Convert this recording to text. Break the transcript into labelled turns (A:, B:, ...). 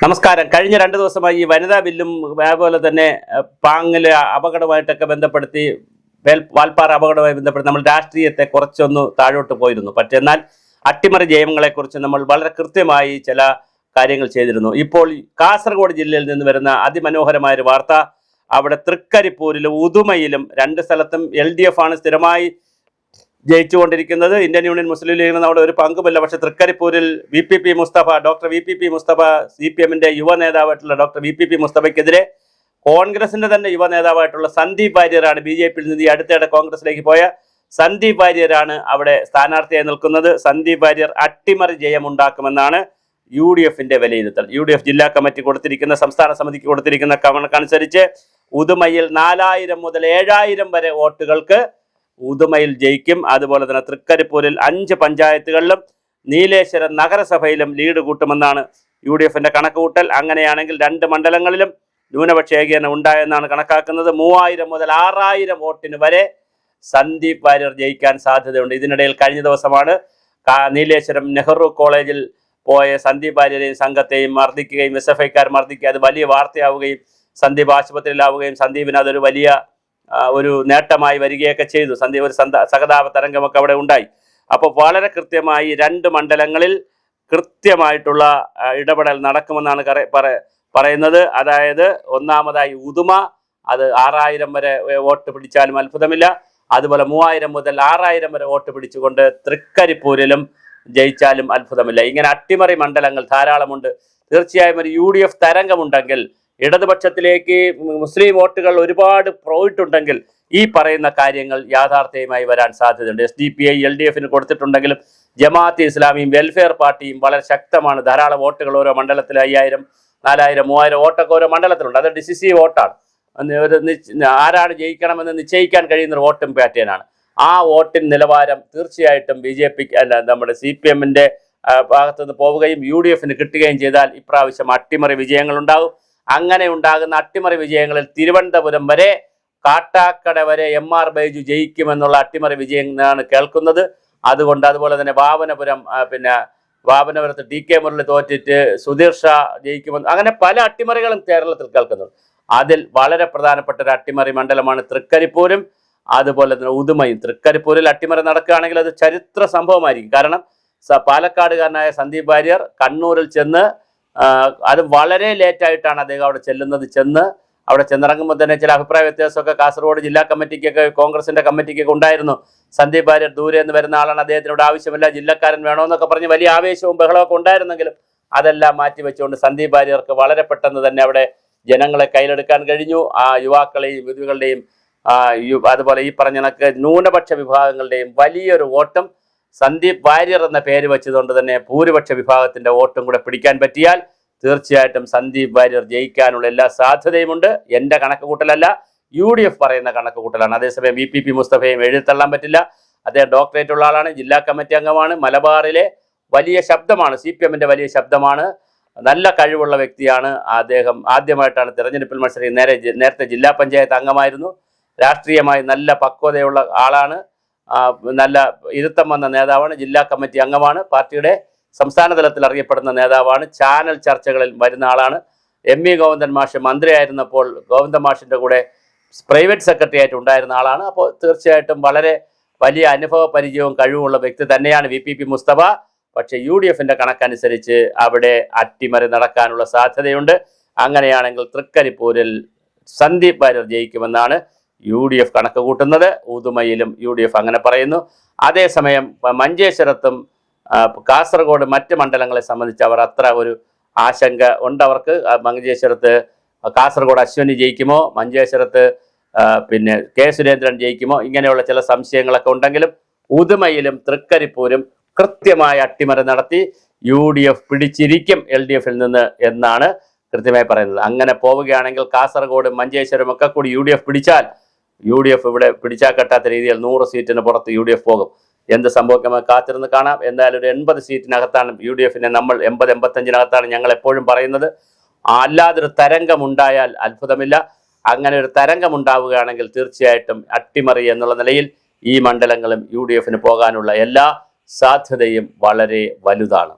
A: നമസ്കാരം. കഴിഞ്ഞ 2 ദിവസമായി ഈ വനിതാ ബില്ലും അതേപോലെ തന്നെ പാങ്ങിലെ അപകടമായിട്ടൊക്കെ ബന്ധപ്പെടുത്തി വാൽപ്പാറ അപകടവുമായി ബന്ധപ്പെട്ട് നമ്മൾ രാഷ്ട്രീയത്തെ കുറച്ചൊന്ന് താഴോട്ട് പോയിരുന്നു. പക്ഷേ എന്നാൽ അട്ടിമറി ജയങ്ങളെക്കുറിച്ച് നമ്മൾ വളരെ കൃത്യമായി ചില കാര്യങ്ങൾ ചെയ്തിരുന്നു. ഇപ്പോൾ കാസർഗോഡ് ജില്ലയിൽ നിന്ന് വരുന്ന അതിമനോഹരമായൊരു വാർത്ത, അവിടെ തൃക്കരിപ്പൂരിലും ഉദുമയിലും 2 സ്ഥലത്തും LDF ആണ് സ്ഥിരമായി ജയിച്ചുകൊണ്ടിരിക്കുന്നത്. ഇന്ത്യൻ യൂണിയൻ മുസ്ലിം ലീഗിന് അവിടെ ഒരു പങ്കുമില്ല. പക്ഷെ തൃക്കരിപ്പൂരിൽ ഡോക്ടർ VPP മുസ്തഫ CPM-ന്റെ യുവ നേതാവായിട്ടുള്ള ഡോക്ടർ VPP മുസ്തഫയ്ക്കെതിരെ കോൺഗ്രസിന്റെ തന്നെ യുവ നേതാവായിട്ടുള്ള സന്ദീപ് വാര്യരാണ് BJP-യിൽ നിന്ന് ഈ അടുത്തിടെ കോൺഗ്രസിലേക്ക് പോയ സന്ദീപ് വാര്യരാണ് അവിടെ സ്ഥാനാർത്ഥിയായി നിൽക്കുന്നത്. സന്ദീപ് വാര്യർ അട്ടിമറി ജയമുണ്ടാക്കുമെന്നാണ് UDF-ന്റെ വിലയിരുത്തൽ. UDF ജില്ലാ കമ്മിറ്റി കൊടുത്തിരിക്കുന്ന, സംസ്ഥാന സമിതിക്ക് കൊടുത്തിരിക്കുന്ന കണക്കനുസരിച്ച് ഉദുമയിൽ 4000 മുതൽ 7000 വരെ വോട്ടുകൾക്ക് ഉദുമയിൽ ജയിക്കും. അതുപോലെ തന്നെ തൃക്കരിപ്പൂരിൽ 5 പഞ്ചായത്തുകളിലും നീലേശ്വരം നഗരസഭയിലും ലീഡ് കൂട്ടുമെന്നാണ് UDF-ന്റെ കണക്കുകൂട്ടൽ. അങ്ങനെയാണെങ്കിൽ 2 മണ്ഡലങ്ങളിലും ന്യൂനപക്ഷ ഏകീകരണം ഉണ്ടായെന്നാണ് കണക്കാക്കുന്നത്. 3000 മുതൽ 6000 വോട്ടിന് വരെ സന്ദീപ് വാര്യർ ജയിക്കാൻ സാധ്യതയുണ്ട്. ഇതിനിടയിൽ കഴിഞ്ഞ ദിവസമാണ് നീലേശ്വരം നെഹ്റു കോളേജിൽ പോയ സന്ദീപ് വാര്യരെയും സംഘത്തെയും മർദ്ദിക്കുകയും SFI-ക്കാർ മർദ്ദിക്കുക, അത് വലിയ വാർത്തയാവുകയും സന്ദീപ് ആശുപത്രിയിലാവുകയും സന്ദീപിന് അതൊരു വലിയ ഒരു നേട്ടമായി വരികയൊക്കെ ചെയ്തു. സന്ദീപ് ഒരു സഹതാപ തരംഗമൊക്കെ അവിടെ ഉണ്ടായി. അപ്പോൾ വളരെ കൃത്യമായി 2 മണ്ഡലങ്ങളിൽ കൃത്യമായിട്ടുള്ള ഇടപെടൽ നടക്കുമെന്നാണ് പറയുന്നത്. അതായത് ഒന്നാമതായി ഉദുമ, അത് 6000 വരെ വോട്ട് പിടിച്ചാലും അത്ഭുതമില്ല. അതുപോലെ 3000 മുതൽ 6000 വരെ വോട്ട് പിടിച്ചുകൊണ്ട് തൃക്കരിപ്പൂരിലും ജയിച്ചാലും അത്ഭുതമില്ല. ഇങ്ങനെ അട്ടിമറി മണ്ഡലങ്ങൾ ധാരാളമുണ്ട്. തീർച്ചയായും ഒരു UDF തരംഗമുണ്ടെങ്കിൽ, ഇടതുപക്ഷത്തിലേക്ക് മുസ്ലിം വോട്ടുകൾ ഒരുപാട് പോയിട്ടുണ്ടെങ്കിൽ ഈ പറയുന്ന കാര്യങ്ങൾ യാഥാർത്ഥ്യമായി വരാൻ സാധ്യതയുണ്ട്. SDPI LDF-ന് കൊടുത്തിട്ടുണ്ടെങ്കിലും ജമാഅത്തെ ഇസ്ലാമിയും വെൽഫെയർ പാർട്ടിയും വളരെ ശക്തമാണ്. ധാരാളം വോട്ടുകൾ ഓരോ മണ്ഡലത്തിൽ 5000, 4000, 3000 വോട്ടൊക്കെ ഓരോ മണ്ഡലത്തിലുണ്ട്. അത് ഡിസിസീവ് വോട്ടാണ്. ആരാണ് ജയിക്കണമെന്ന് നിശ്ചയിക്കാൻ കഴിയുന്ന ഒരു വോട്ടിംഗ് പാറ്റേണാണ്. ആ വോട്ടിൻ നിലവാരം തീർച്ചയായിട്ടും BJP അല്ല, നമ്മുടെ CPM-ന്റെ ഭാഗത്തുനിന്ന് പോവുകയും UDF-ന് കിട്ടുകയും ചെയ്താൽ ഇപ്രാവശ്യം അട്ടിമറി വിജയങ്ങളുണ്ടാകും. അങ്ങനെ ഉണ്ടാകുന്ന അട്ടിമറി വിജയങ്ങളിൽ തിരുവനന്തപുരം വരെ, കാട്ടാക്കട വരെ MR ബൈജു ജയിക്കുമെന്നുള്ള അട്ടിമറി വിജയങ്ങളാണ് കേൾക്കുന്നത്. അതുപോലെ തന്നെ വാവനപുരത്ത് TK മുരളി തോറ്റിട്ട് സുധീർ ഷാ ജയിക്കുമെന്ന്, അങ്ങനെ പല അട്ടിമറികളും കേരളത്തിൽ കേൾക്കുന്നുണ്ട്. അതിൽ വളരെ പ്രധാനപ്പെട്ട ഒരു അട്ടിമറി മണ്ഡലമാണ് തൃക്കരിപ്പൂരും അതുപോലെ തന്നെ ഉദുമയും. തൃക്കരിപ്പൂരിൽ അട്ടിമറി നടക്കുകയാണെങ്കിൽ അത് ചരിത്ര സംഭവമായിരിക്കും. കാരണം പാലക്കാടുകാരനായ സന്ദീപ് വാര്യർ കണ്ണൂരിൽ ചെന്ന്, അത് വളരെ ലേറ്റായിട്ടാണ് അദ്ദേഹം അവിടെ ചെല്ലുന്നത്. അവിടെ ചെന്നിറങ്ങുമ്പോൾ തന്നെ ചില അഭിപ്രായ വ്യത്യാസമൊക്കെ കാസർഗോഡ് ജില്ലാ കമ്മിറ്റിക്കൊക്കെ, കോൺഗ്രസിന്റെ കമ്മിറ്റിക്കൊക്കെ ഉണ്ടായിരുന്നു. സന്ദീപ് വാര്യർ ദൂരെ നിന്ന് വരുന്ന ആളാണ്, അദ്ദേഹത്തിനോട് ആവശ്യമില്ല, ജില്ലക്കാരൻ വേണമെന്നൊക്കെ പറഞ്ഞ് വലിയ ആവേശവും ബഹളമൊക്കെ ഉണ്ടായിരുന്നെങ്കിലും അതെല്ലാം മാറ്റിവെച്ചുകൊണ്ട് സന്ദീപ് വാര്യർക്ക് വളരെ പെട്ടെന്ന് തന്നെ അവിടെ ജനങ്ങളെ കയ്യിലെടുക്കാൻ കഴിഞ്ഞു. ആ യുവാക്കളെയും യുവതികളുടെയും അതുപോലെ ഈ പറഞ്ഞ കണക്ക് ന്യൂനപക്ഷ വിഭാഗങ്ങളുടെയും വലിയൊരു വോട്ടും സന്ദീപ് വാര്യർ എന്ന പേര് വെച്ചതുകൊണ്ട് തന്നെ ഭൂരിപക്ഷ വിഭാഗത്തിന്റെ വോട്ടും കൂടെ പിടിക്കാൻ പറ്റിയാൽ തീർച്ചയായിട്ടും സന്ദീപ് വാര്യർ ജയിക്കാനുള്ള എല്ലാ സാധ്യതയുമുണ്ട്. എൻ്റെ കണക്കുകൂട്ടലല്ല, UDF പറയുന്ന കണക്കുകൂട്ടലാണ്. അതേസമയം VPP മുസ്തഫയും എഴുതിത്തള്ളാൻ പറ്റില്ല. അദ്ദേഹം ഡോക്ടറേറ്റ് ഉള്ള ആളാണ്, ജില്ലാ കമ്മിറ്റി അംഗമാണ്, മലബാറിലെ വലിയ ശബ്ദമാണ്, CPM-ന്റെ വലിയ ശബ്ദമാണ്, നല്ല കഴിവുള്ള വ്യക്തിയാണ്. അദ്ദേഹം ആദ്യമായിട്ടാണ് തിരഞ്ഞെടുപ്പിൽ മത്സരിക്കുന്നത്. നേരത്തെ ജില്ലാ പഞ്ചായത്ത് അംഗമായിരുന്നു. രാഷ്ട്രീയമായി നല്ല പക്വതയുള്ള ആളാണ്, നല്ല ഇരുത്തം വന്ന നേതാവാണ്, ജില്ലാ കമ്മിറ്റി അംഗമാണ്, പാർട്ടിയുടെ സംസ്ഥാന തലത്തിൽ അറിയപ്പെടുന്ന നേതാവാണ്, ചാനൽ ചർച്ചകളിൽ വരുന്ന ആളാണ്. MV ഗോവിന്ദൻ മാഷ് മന്ത്രിയായിരുന്നപ്പോൾ ഗോവിന്ദൻ മാഷിൻ്റെ കൂടെ പ്രൈവറ്റ് സെക്രട്ടറി ആയിട്ട് ഉണ്ടായിരുന്ന ആളാണ്. അപ്പോൾ തീർച്ചയായിട്ടും വളരെ വലിയ അനുഭവ പരിചയവും കഴിവുമുള്ള വ്യക്തി തന്നെയാണ് VPP മുസ്തഫ. പക്ഷേ UDF-ന്റെ കണക്കനുസരിച്ച് അവിടെ അട്ടിമറി നടക്കാനുള്ള സാധ്യതയുണ്ട്. അങ്ങനെയാണെങ്കിൽ തൃക്കരിപ്പൂരിൽ സന്ദീപ് വാര്യർ ജയിക്കുമെന്നാണ് UDF കണക്ക് കൂട്ടുന്നത്. ഉദുമയിലും UDF അങ്ങനെ പറയുന്നു. അതേസമയം മഞ്ചേശ്വരത്തും കാസർഗോഡ് മറ്റ് മണ്ഡലങ്ങളെ സംബന്ധിച്ച് അവർ അത്ര ഒരു ആശങ്ക ഉണ്ട് അവർക്ക്. മഞ്ചേശ്വരത്ത് കാസർഗോഡ് അശ്വനി ജയിക്കുമോ, മഞ്ചേശ്വരത്ത് K സുരേന്ദ്രൻ ജയിക്കുമോ, ഇങ്ങനെയുള്ള ചില സംശയങ്ങളൊക്കെ ഉണ്ടെങ്കിലും ഉദുമയിലും തൃക്കരിപ്പൂരും കൃത്യമായ അട്ടിമറി നടത്തി UDF പിടിച്ചിരിക്കും LDF-ൽ നിന്ന് എന്നാണ് കൃത്യമായി പറയുന്നത്. അങ്ങനെ പോവുകയാണെങ്കിൽ കാസർഗോഡ് മഞ്ചേശ്വരം ഒക്കെ കൂടി UDF പിടിച്ചാൽ, UDF ഇവിടെ പിടിച്ചാൽ കെട്ടാത്ത രീതിയിൽ 100 സീറ്റിന് പുറത്ത് UDF പോകും. എന്ത് സംഭവിക്കുമെന്ന് കാത്തിരുന്ന് കാണാം. എന്തായാലും ഒരു 80 സീറ്റിനകത്താണ് UDF-നെ നമ്മൾ 80-85-നകത്താണ് ഞങ്ങൾ എപ്പോഴും പറയുന്നത്. അല്ലാതൊരു തരംഗമുണ്ടായാൽ അത്ഭുതമില്ല. അങ്ങനെ ഒരു തരംഗമുണ്ടാവുകയാണെങ്കിൽ തീർച്ചയായിട്ടും അട്ടിമറി എന്നുള്ള നിലയിൽ ഈ മണ്ഡലങ്ങളും UDF-ന് പോകാനുള്ള എല്ലാ സാധ്യതയും വളരെ വലുതാണ്.